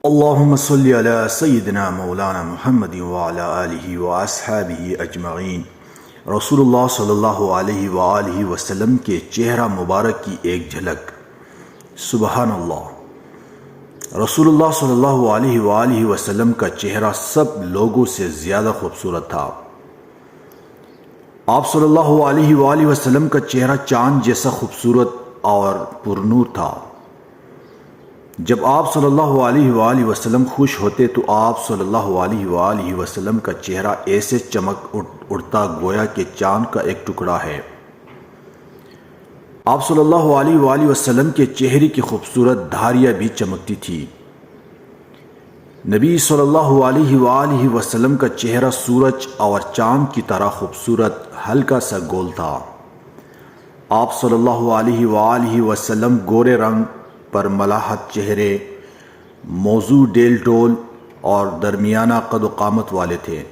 اللهم صل على سيدنا مولانا محمد وعلى آله واصحابہ اجمعین۔ رسول اللہ صلی اللہ علیہ وآلہ وسلم کے چہرہ مبارک کی ایک جھلک۔ سبحان اللہ۔ رسول اللہ صلی اللہ علیہ وآلہ وسلم کا چہرہ سب لوگوں سے زیادہ خوبصورت تھا۔ آپ صلی اللہ علیہ وآلہ وسلم کا چہرہ چاند جیسا خوبصورت اور پرنور تھا۔ جب آپ صلی اللہ علیہ وآلہ وسلم خوش ہوتے تو آپ صلی اللہ علیہ وآلہ وسلم کا چہرہ ایسے چمک اٹھتا گویا کہ چاند کا ایک ٹکڑا ہے۔ آپ صلی اللہ علیہ وآلہ وسلم کے چہرے کی خوبصورت دھاریاں بھی چمکتی تھی۔ نبی صلی اللہ علیہ وآلہ وسلم کا چہرہ سورج اور چاند کی طرح خوبصورت ہلکا سا گول تھا۔ آپ صلی اللہ علیہ وآلہ وسلم گورے رنگ پر ملاحت چہرے، موضوع ڈیل ڈول اور درمیانہ قد و قامت والے تھے۔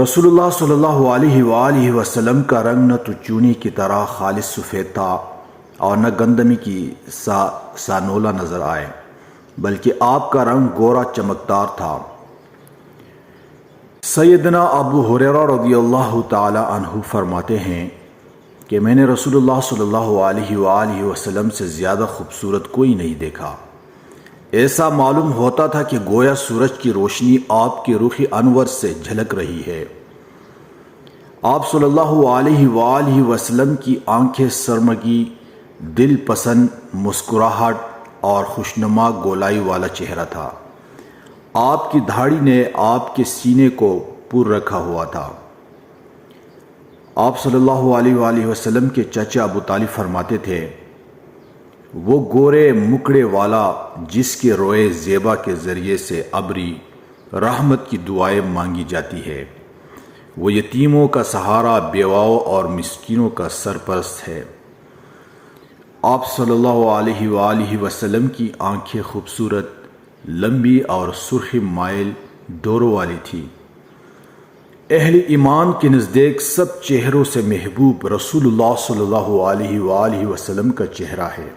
رسول اللہ صلی اللہ علیہ وآلہ وسلم کا رنگ نہ تو چونی کی طرح خالص سفید تھا اور نہ گندمی کی سانولا نظر آئے، بلکہ آپ کا رنگ گورا چمکدار تھا۔ سیدنا ابو ہریرہ رضی اللہ تعالی عنہ فرماتے ہیں کہ میں نے رسول اللہ صلی اللہ علیہ وآلہ وسلم سے زیادہ خوبصورت کوئی نہیں دیکھا۔ ایسا معلوم ہوتا تھا کہ گویا سورج کی روشنی آپ کے رخ انور سے جھلک رہی ہے۔ آپ صلی اللہ علیہ وآلہ وسلم کی آنکھیں سرمگی، دل پسند مسکراہٹ اور خوشنما گولائی والا چہرہ تھا۔ آپ کی داڑھی نے آپ کے سینے کو پر رکھا ہوا تھا۔ آپ صلی اللہ علیہ وآلہ وسلم کے چچا ابو طالب فرماتے تھے، وہ گورے مکڑے والا جس کے روئے زیبا کے ذریعے سے ابری رحمت کی دعائیں مانگی جاتی ہے، وہ یتیموں کا سہارا، بیواؤں اور مسکینوں کا سرپرست ہے۔ آپ صلی اللہ علیہ وآلہ وسلم کی آنکھیں خوبصورت، لمبی اور سرخ مائل ڈوروں والی تھی۔ اہل ایمان کے نزدیک سب چہروں سے محبوب رسول اللہ صلی اللہ علیہ وآلہ وسلم کا چہرہ ہے۔